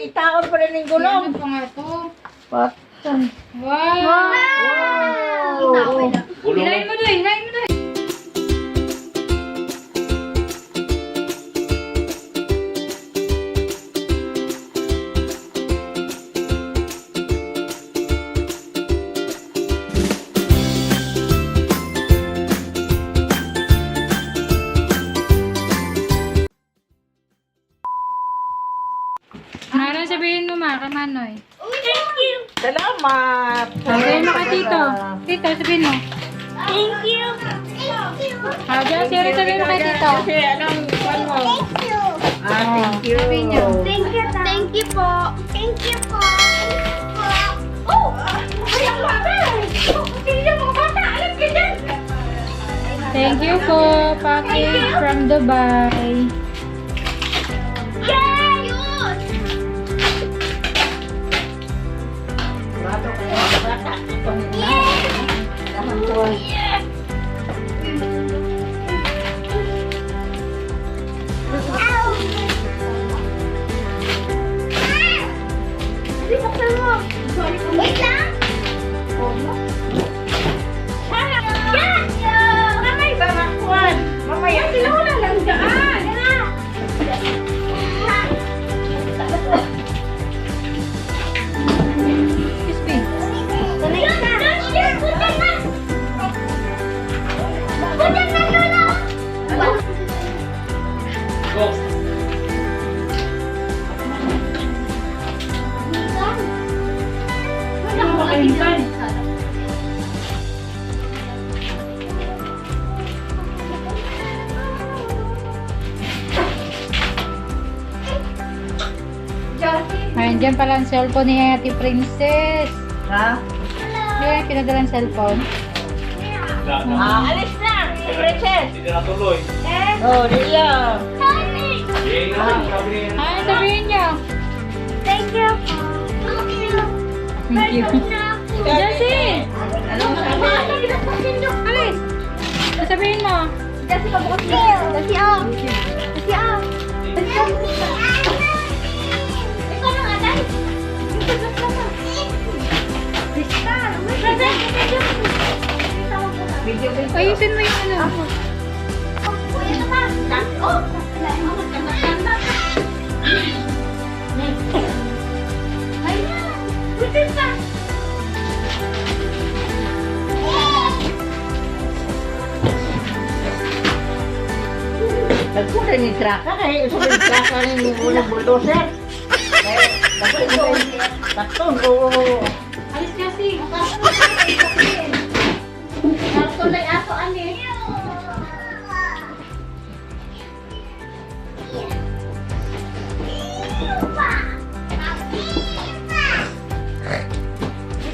Itaon pa rin yung gulong. Ano pa nga to? Patan. Wow! Wow! Hinayin mo doy, hinayin mo doy. Ano sabihin mo ma, kamanoy? Salamat! Sabihin mo ka tito. Tito, sabihin mo. Thank you. Jassy, ano sabihin mo kay tito? Kasi anong kwan mo? Thank you. Thank you. Sabihin niyo. Thank you. Thank you po. Thank you po. Oh! Ay, ang bata! Hindi mo bata! Alam ka dyan! Thank you po, package from Dubai. Yay! Yun! Bato kayo mga bata. Lahat ko. Ow! Sabi mo ka mo. Wait lang! Yan! Mamay ba makuhan? Mamaya. Wala lang dyan! Crispy. Tuloy na! Butan na! Butan na, Lola! Go. Wala ko makalimutan. Ayun, dyan pala ang cellphone ni Ate Princess. Ha? Kaya pinadala ang cellphone. Alis na! Si Princess! Hindi na tuloy. Oh, Lia! Yay na lang, sabi niya. Ano sabihin niyo? Thank you po. Thank you. Jassy! Anong sabi? Alis! Ano sabihin mo? Kasi pabukas niyo. Kasi ang. Kasi ang. Ikaw na nga, dahil. Crystal, Video ko. Ayusin mo yung ano. ito pa. Oh! Ayan! Butin pa! Nagpunta ni Traka kaya isa ni Traka ni unang bulldozer. Kaya takton oo. Alis Jassy. Tulay aso ani.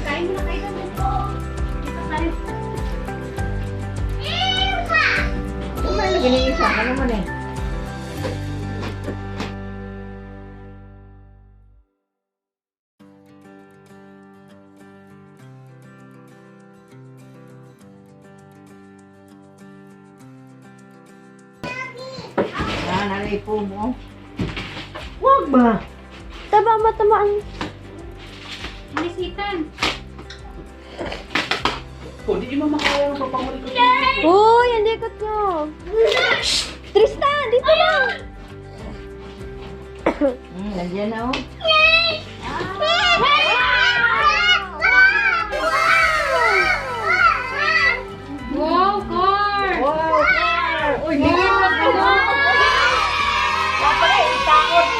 Kain mo na kayo dito. Dito tayo. Kumay lagi ni isa ka naman eh. Nanay po mo. Wag ba? Taba matamaan. Alisitan. Kung di mo makaya ng papamuli ko. Uy, ang likot nyo. Tristan, dito lang. Nandiyan na oh. Wow, car! Wow, car! Uy, Wow! hindi mo gulong. Dapat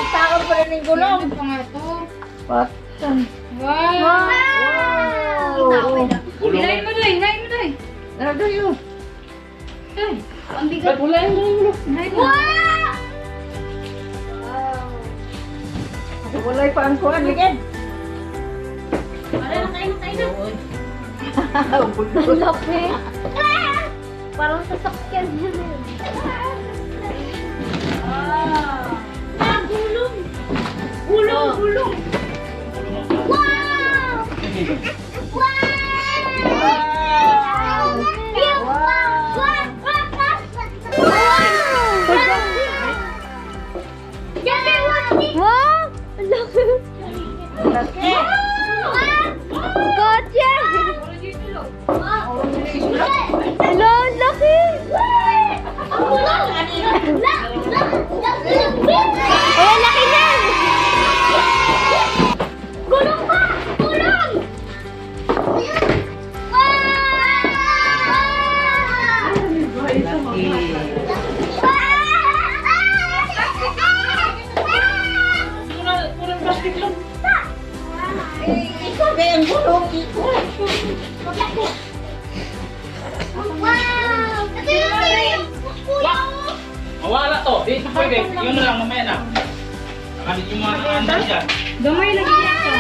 itaon pa rin yung gulong. Ano pa nga to? Patan. Wow! Wow! Hinayin mo doy, hinayin mo doy. Ano doon yun? Doy. Ang bigat. Wala yung gulong. Hinayin mo. Wala pa ang kuhan, ligid. Wala na kayo, kayo na. Bulldozer. Laki. Parang sasakyan yun. Gulong. Gulong, gulong. Wow! Wow! Wow! Oh, di pwede. Yun na lang mamaya na. Nakalit yung mga andar dyan. Gamay lagi niya ito.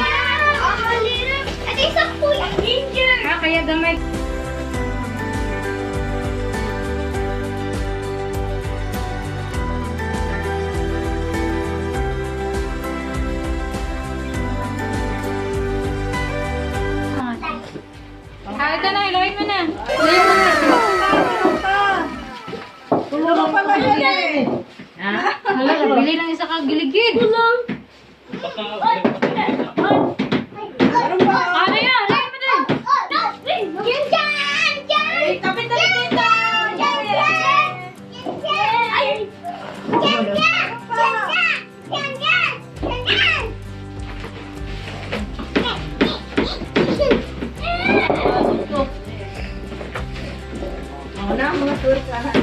Ang maliit. At isa po yung ginger. Ah, kaya gamay. Ah, ito na, ilawin mo na. Ilawin mo na. Tulungan pa ba yun eh? Hala, bili ng isa kang giligid. Basta, Ano yan? Ilawin mo din. Ako na, mga tourist lahat.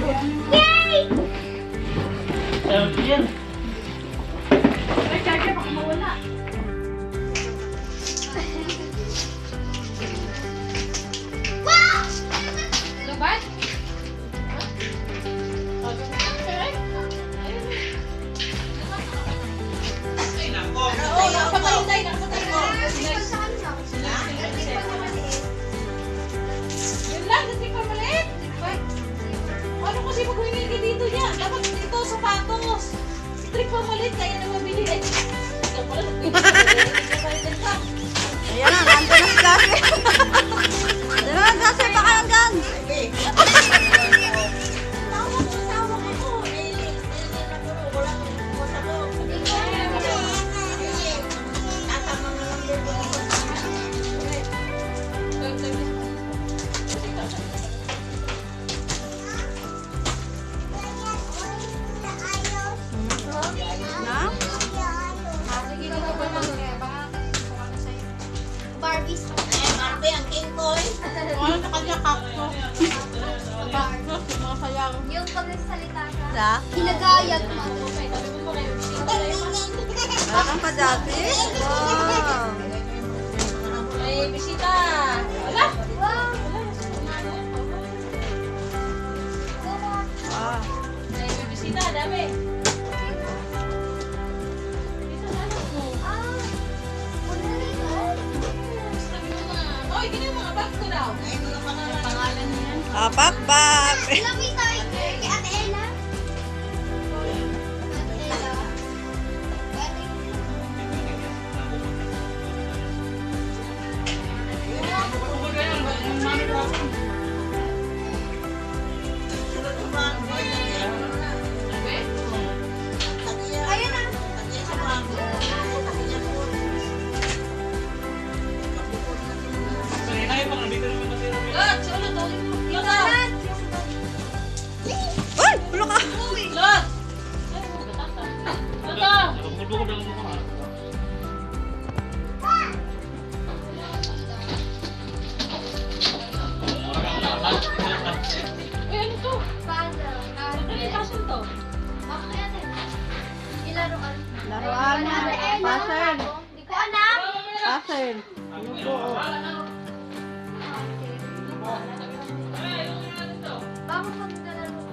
yan. Lubat? Yun lang, hindi pa maliit. Ano kasi maghuhingi ka dito niya? Dapat dito, sapatos. Trick pa maliit, kaya na mabili. Ay, ikaw pala, nagpipili ka. Ayan na, nandun na si Jassy. Nandun na, Jassy, baka hanggang. Tawag ko, tawag ako. Wala ko sa ko. Tatama na lang din ako. Na? Barbies. Barbie, ang king boy. Ano sa kanya kakto? Mga sayang. Yung pagsalita ka. Sa? Hinagayag mo. Wala kang pa, Jassy? Wow. May bisita. Wala. Wow. Ah. May bisita, dami. Oy, gini mo mga bag ko daw. Ay, mga pangalan niya. Pakpak. Lamay tayo kay Ate Ella. Ate Ella. Ayun na. Ay, pang nandito naman kasi. Lot, sa ulo, tawagin mo. Lot! Uy, ulo ka. Lot! Lot! Nakabukod ang mukha. Uy, ano to? Puzzle. Ano yung puzzle to? Bakit ate? Ilaruan. Laruan mo. Puzzle. Hindi ko alam. Puzzle. Bakit maglalaro ko?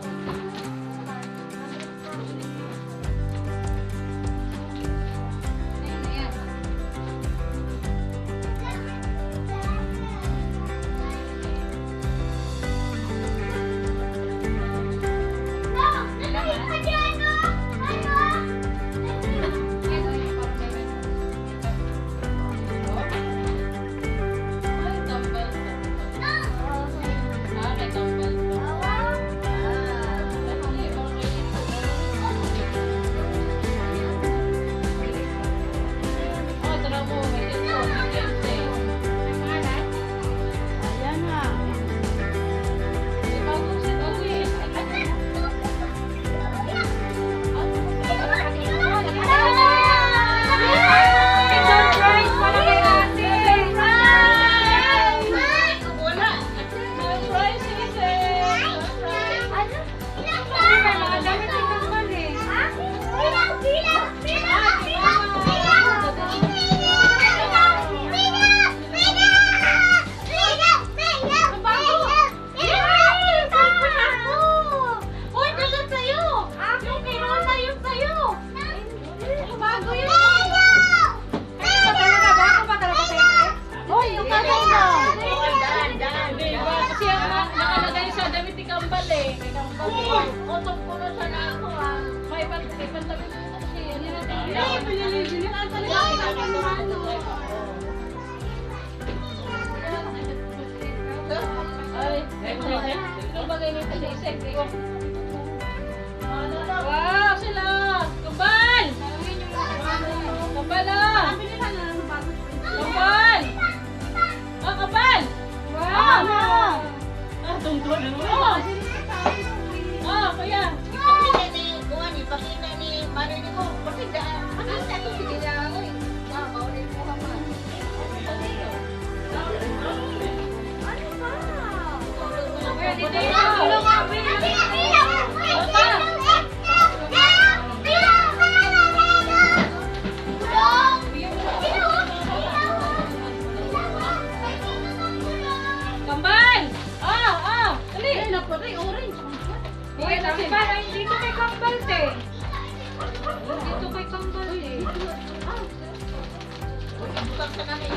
Utok ko na sana ako ah. May pantabi ko kasi. Ano natin? Ay, pinili-bili ka talaga. Ano? Ay, ang bagay nito sa isip. Wow, sila! Kambal! Kambal ah! Kambal! Ah, kambal! Wow! Ah, tungkol na naman. Oh! Ah, kaya! Ipakita ni Kuan, ipakita ni Marini mo. Kasi ano sa ito sige na ako eh. Maulit mo ka pa. Kaya dito yun! Kambal! Ah! Dali! Orange. Wait, kambal! Ay, dito kay kambal, te! Dito kay kambal, eh. Butak ka namin.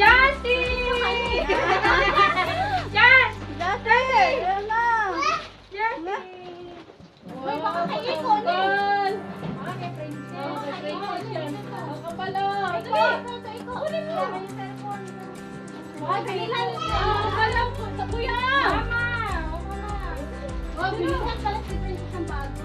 Jassy! Jass! Jassy! Yan na! Jassy! Uy, baka kay Iko, Kambal! Ah, kay Princess. Oh, kay Princess yan. Oh, kambal, oh. Iko, Dali! ito. Kunin mo. Ay, bilihan mo. Oh, kambal, oh. Sa kuya! Mama. Oh, bilihan pala si Princess ang bago.